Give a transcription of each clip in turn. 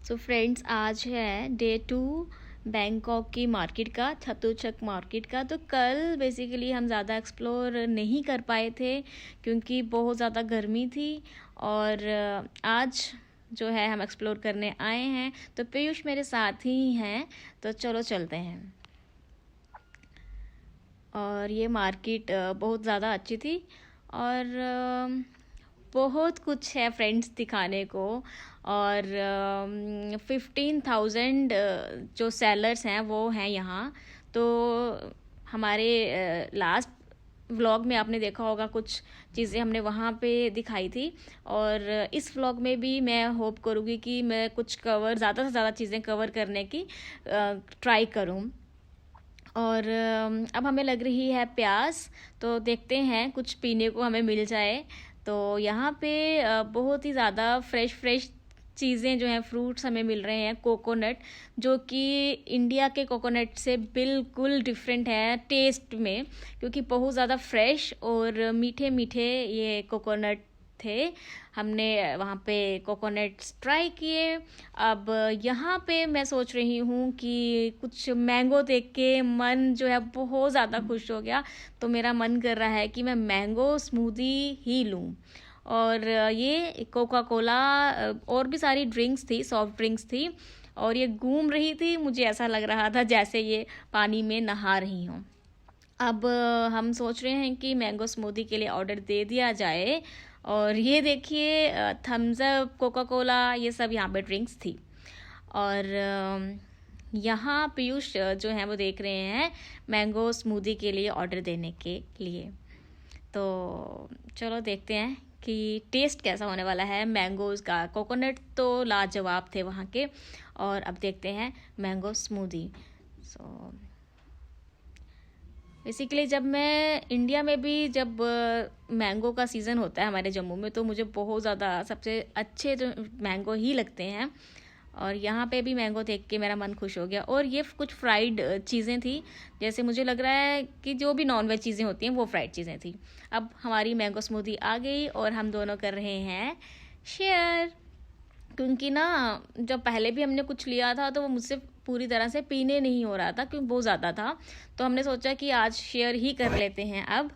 So friends, आज है day 2 Bangkok की मार्केट का, छतुचक मार्केट का। तो कल बेसिकली हम ज़्यादा एक्सप्लोर नहीं कर पाए थे क्योंकि बहुत ज़्यादा गर्मी थी। और आज जो है हम एक्सप्लोर करने आए हैं, तो पीयूष मेरे साथ ही हैं, तो चलो चलते हैं। और ये मार्केट बहुत ज़्यादा अच्छी थी और बहुत कुछ है फ्रेंड्स दिखाने को। और 15,000 जो सेलर्स हैं वो हैं यहाँ। तो हमारे लास्ट व्लॉग में आपने देखा होगा कुछ चीज़ें हमने वहाँ पे दिखाई थी, और इस व्लॉग में भी मैं होप करूँगी कि मैं कुछ कवर, ज़्यादा से ज़्यादा चीज़ें कवर करने की ट्राई करूँ। और अब हमें लग रही है प्यास, तो देखते हैं कुछ पीने को हमें मिल जाए। तो यहाँ पे बहुत ही ज़्यादा फ्रेश फ्रेश चीज़ें जो हैं, फ्रूट्स हमें मिल रहे हैं। कोकोनट, जो कि इंडिया के कोकोनट से बिल्कुल डिफरेंट है टेस्ट में, क्योंकि बहुत ज़्यादा फ्रेश और मीठे मीठे ये कोकोनट थे। हमने वहाँ पे कोकोनट्स ट्राई किए। अब यहाँ पे मैं सोच रही हूँ कि कुछ मैंगो देख के मन जो है बहुत ज़्यादा खुश हो गया। तो मेरा मन कर रहा है कि मैं मैंगो स्मूदी ही लूँ। और ये कोका कोला और भी सारी ड्रिंक्स थी, सॉफ्ट ड्रिंक्स थी, और ये घूम रही थी। मुझे ऐसा लग रहा था जैसे ये पानी में नहा रही हूँ। अब हम सोच रहे हैं कि मैंगो स्मूदी के लिए ऑर्डर दे दिया जाए। और ये देखिए, थम्स अप, कोका कोला, ये सब यहाँ पे ड्रिंक्स थी। और यहाँ पीयूष जो है वो देख रहे हैं मैंगो स्मूदी के लिए ऑर्डर देने के लिए। तो चलो देखते हैं कि टेस्ट कैसा होने वाला है मैंगोज़ का। कोकोनट तो लाजवाब थे वहाँ के। और अब देखते हैं मैंगो स्मूदी। सो बेसिकली जब मैं इंडिया में भी, जब मैंगो का सीज़न होता है हमारे जम्मू में, तो मुझे बहुत ज़्यादा सबसे अच्छे जो मैंगो ही लगते हैं। और यहाँ पे भी मैंगो देख के मेरा मन खुश हो गया। और ये कुछ फ्राइड चीज़ें थी, जैसे मुझे लग रहा है कि जो भी नॉन वेज चीज़ें होती हैं वो फ्राइड चीज़ें थी। अब हमारी मैंगो स्मूदी आ गई और हम दोनों कर रहे हैं शेयर। क्योंकि ना, जब पहले भी हमने कुछ लिया था तो वो मुझसे पूरी तरह से पीने नहीं हो रहा था क्योंकि बहुत ज़्यादा था। तो हमने सोचा कि आज शेयर ही कर लेते हैं अब।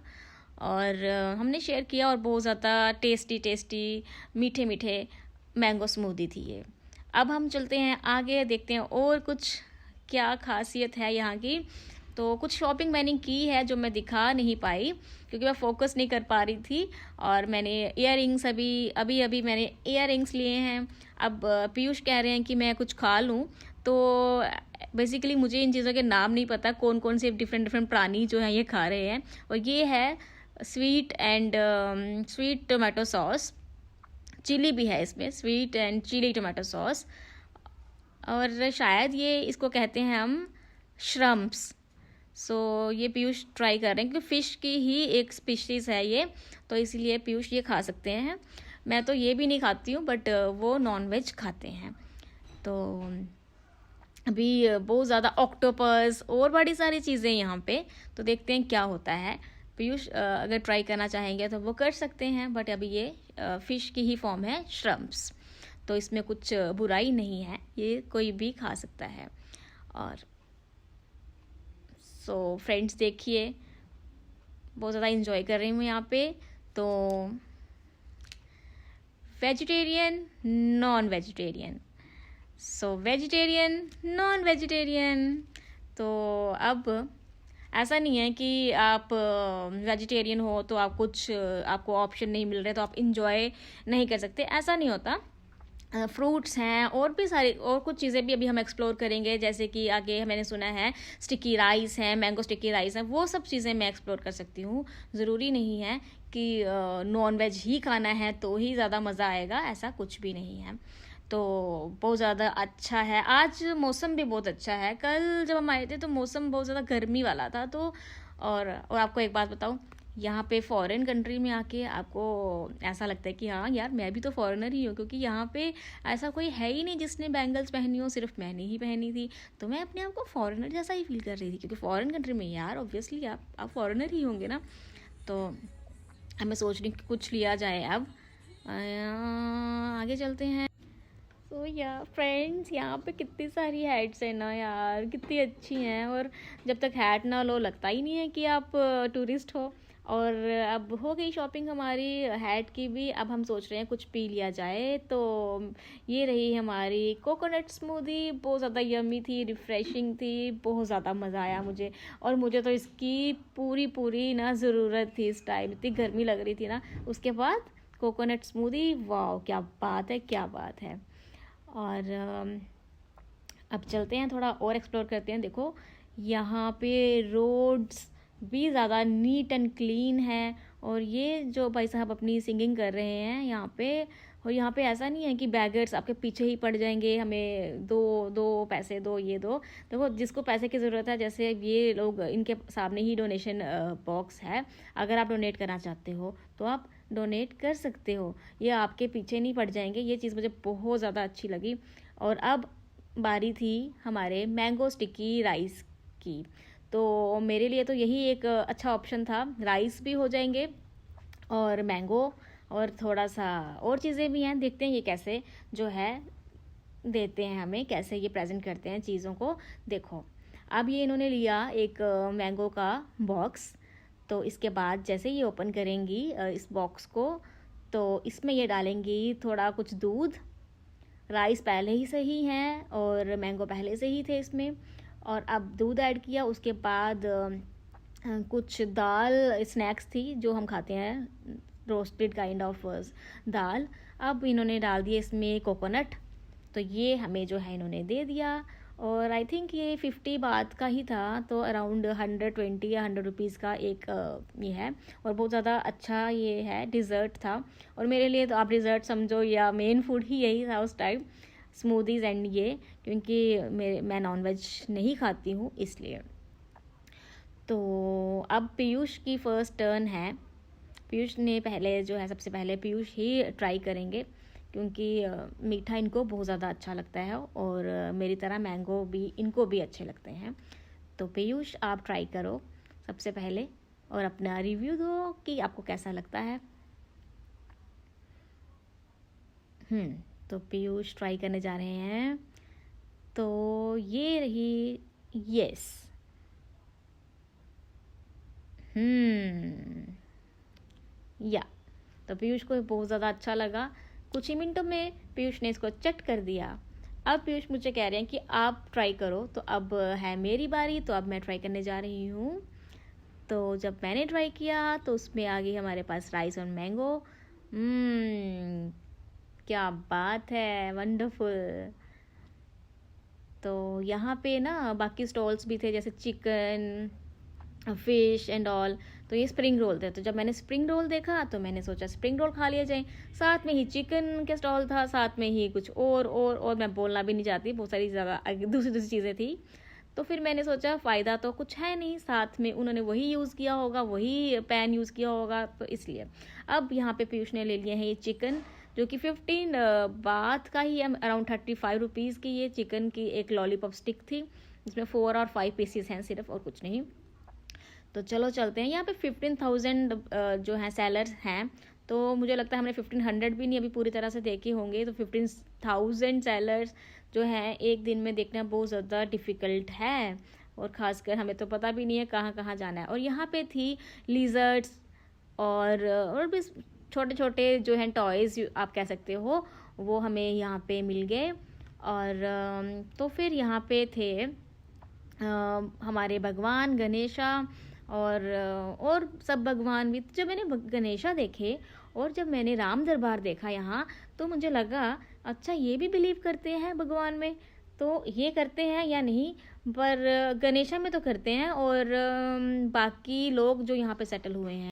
और हमने शेयर किया और बहुत ज़्यादा टेस्टी टेस्टी मीठे मीठे मैंगो स्मूदी थी ये। अब हम चलते हैं आगे, देखते हैं और कुछ क्या खासियत है यहाँ की। तो कुछ शॉपिंग मैंने की है जो मैं दिखा नहीं पाई क्योंकि मैं फोकस नहीं कर पा रही थी। और मैंने इयररिंग्स अभी अभी अभी मैंने इयररिंग्स लिए हैं। अब पीयूष कह रहे हैं कि मैं कुछ खा लूँ। तो बेसिकली मुझे इन चीज़ों के नाम नहीं पता, कौन कौन से डिफरेंट डिफरेंट प्राणी जो हैं ये खा रहे हैं। और ये है स्वीट टोमेटो सॉस, चिली भी है इसमें, sweet and chilli tomato sauce. और शायद ये इसको कहते हैं हम श्रम्प्स। सो ये पीयूष ट्राई कर रहे हैं क्योंकि फ़िश की ही एक स्पीशीज़ है ये, तो इसीलिए पीयूष ये खा सकते हैं। मैं तो ये भी नहीं खाती हूँ, बट वो नॉन वेज खाते हैं। तो अभी बहुत ज़्यादा ऑक्टोपस और बड़ी सारी चीज़ें यहाँ पे, तो देखते हैं क्या होता है। पीयूष अगर ट्राई करना चाहेंगे तो वो कर सकते हैं, बट अभी ये फ़िश की ही फॉर्म है, श्रम्प्स। तो इसमें कुछ बुराई नहीं है, ये कोई भी खा सकता है। और सो फ्रेंड्स देखिए, बहुत ज़्यादा इंजॉय कर रही हूँ यहाँ पे। तो वेजिटेरियन, नॉन वेजिटेरियन, सो वेजिटेरियन, नॉन वेजिटेरियन। तो अब ऐसा नहीं है कि आप वेजिटेरियन हो तो आप आपको ऑप्शन नहीं मिल रहे तो आप इंजॉय नहीं कर सकते, ऐसा नहीं होता। फ्रूट्स हैं और भी सारी और कुछ चीज़ें भी अभी हम एक्सप्लोर करेंगे, जैसे कि आगे मैंने सुना है स्टिकी राइस है, मैंगो स्टिकी राइस है, वो सब चीज़ें मैं एक्सप्लोर कर सकती हूँ। ज़रूरी नहीं है कि नॉन वेज ही खाना है तो ही ज़्यादा मज़ा आएगा, ऐसा कुछ भी नहीं है। तो बहुत ज़्यादा अच्छा है, आज मौसम भी बहुत अच्छा है। कल जब हम आए थे तो मौसम बहुत ज़्यादा गर्मी वाला था। तो और आपको एक बात बताऊँ, यहाँ पे फॉरेन कंट्री में आके आपको ऐसा लगता है कि हाँ यार, मैं भी तो फॉरेनर ही हूँ, क्योंकि यहाँ पे ऐसा कोई है ही नहीं जिसने बैंगल्स पहनी हो, सिर्फ मैंने ही पहनी थी। तो मैं अपने आप को फॉरेनर जैसा ही फील कर रही थी, क्योंकि फॉरेन कंट्री में यार ऑब्वियसली आप फॉरेनर ही होंगे ना। तो अब मैं सोच रही हूँ कि कुछ लिया जाए। अब आगे चलते हैं। सो या फ्रेंड्स, यहाँ पे कितनी सारी हैट्स हैं ना यार, कितनी अच्छी हैं। और जब तक हैट ना लो लगता ही नहीं है कि आप टूरिस्ट हो। और अब हो गई शॉपिंग हमारी हैट की भी। अब हम सोच रहे हैं कुछ पी लिया जाए। तो ये रही हमारी कोकोनट स्मूदी, बहुत ज़्यादा यम्मी थी, रिफ़्रेशिंग थी, बहुत ज़्यादा मज़ा आया मुझे। और मुझे तो इसकी पूरी पूरी ना ज़रूरत थी इस टाइम, इतनी गर्मी लग रही थी ना। उसके बाद कोकोनट स्मूदी, वाह क्या बात है, क्या बात है। और अब चलते हैं, थोड़ा और एक्सप्लोर करते हैं। देखो यहाँ पे रोड्स भी ज़्यादा नीट एंड क्लीन है। और ये जो भाई साहब अपनी सिंगिंग कर रहे हैं यहाँ पे, और यहाँ पे ऐसा नहीं है कि बैगर्स आपके पीछे ही पड़ जाएंगे, हमें दो दो पैसे दो, ये दो। देखो जिसको पैसे की ज़रूरत है, जैसे ये लोग, इनके सामने ही डोनेशन बॉक्स है। अगर आप डोनेट करना चाहते हो तो आप डोनेट कर सकते हो, ये आपके पीछे नहीं पड़ जाएंगे। ये चीज़ मुझे बहुत ज़्यादा अच्छी लगी। और अब बारी थी हमारे मैंगो स्टिकी राइस की। तो मेरे लिए तो यही एक अच्छा ऑप्शन था, राइस भी हो जाएंगे और मैंगो और थोड़ा सा और चीज़ें भी हैं। देखते हैं ये कैसे जो है देते हैं हमें, कैसे ये प्रेजेंट करते हैं चीज़ों को। देखो अब ये इन्होंने लिया एक मैंगो का बॉक्स। तो इसके बाद जैसे ये ओपन करेंगी इस बॉक्स को, तो इसमें ये डालेंगी थोड़ा कुछ दूध। राइस पहले ही से ही हैं और मैंगो पहले से ही थे इसमें। और अब दूध ऐड किया, उसके बाद कुछ दाल स्नैक्स थी जो हम खाते हैं, रोस्टेड काइंड ऑफ दाल। अब इन्होंने डाल दिए इसमें कोकोनट। तो ये हमें जो है इन्होंने दे दिया। और आई थिंक ये 50 बात का ही था, तो अराउंड 120 या 100 रुपीज़ का एक ये है। और बहुत ज़्यादा अच्छा ये है, डिज़र्ट था। और मेरे लिए तो आप डिज़र्ट समझो या मेन फूड ही यही था उस टाइम, स्मूदीज़ एंड ये, क्योंकि मैं नॉनवेज नहीं खाती हूँ इसलिए। तो अब पीयूष की फ़र्स्ट टर्न है। पीयूष ने पहले जो है, सबसे पहले पीयूष ही ट्राई करेंगे, क्योंकि मीठा इनको बहुत ज़्यादा अच्छा लगता है। और मेरी तरह मैंगो भी इनको भी अच्छे लगते हैं। तो पीयूष आप ट्राई करो सबसे पहले और अपना रिव्यू दो कि आपको कैसा लगता है। तो पीयूष ट्राई करने जा रहे हैं। तो ये रही, यस। या तो पीयूष को बहुत ज़्यादा अच्छा लगा। कुछ ही मिनटों में पीयूष ने इसको चट कर दिया। अब पीयूष मुझे कह रहे हैं कि आप ट्राई करो। तो अब है मेरी बारी, तो अब मैं ट्राई करने जा रही हूँ। तो जब मैंने ट्राई किया तो उसमें आ गई हमारे पास राइस और मैंगो। क्या बात है, वंडरफुल। तो यहाँ पे ना बाकी स्टॉल्स भी थे, जैसे चिकन, फिश एंड ऑल। तो ये स्प्रिंग रोल थे। तो जब मैंने स्प्रिंग रोल देखा तो मैंने सोचा स्प्रिंग रोल खा लिया जाए। साथ में ही चिकन के स्टॉल था, साथ में ही कुछ और मैं बोलना भी नहीं चाहती, बहुत सारी ज़्यादा दूसरी चीज़ें थी। तो फिर मैंने सोचा फ़ायदा तो कुछ है नहीं, साथ में उन्होंने वही यूज़ किया होगा, वही पैन यूज़ किया होगा, तो इसलिए। अब यहाँ पे पीयूष ने ले लिए हैं ये चिकन, जो कि 15 बात का ही है, अराउंड 35 रुपीज़ की ये चिकन की एक लॉलीपॉप स्टिक थी, जिसमें 4 और 5 पीसेस हैं सिर्फ, और कुछ नहीं। तो चलो चलते हैं। यहाँ पे 15,000 जो हैं सेलर्स हैं। तो मुझे लगता है हमने 1500 भी नहीं अभी पूरी तरह से देखे होंगे। तो 15,000 सेलर्स जो हैं एक दिन में देखना बहुत ज़्यादा डिफ़िकल्ट है। और ख़ासकर हमें तो पता भी नहीं है कहाँ कहाँ जाना है। और यहाँ पे थी लिजर्ड्स और भी छोटे छोटे जो हैं टॉयज़ आप कह सकते हो, वो हमें यहाँ पे मिल गए। और तो फिर यहाँ पे थे हमारे भगवान गणेशा और सब भगवान भी। जब मैंने गणेशा देखे और जब मैंने राम दरबार देखा यहाँ, तो मुझे लगा अच्छा ये भी बिलीव करते हैं भगवान में। तो ये करते हैं या नहीं, पर गणेशा में तो करते हैं। और बाकी लोग जो यहाँ पे सेटल हुए हैं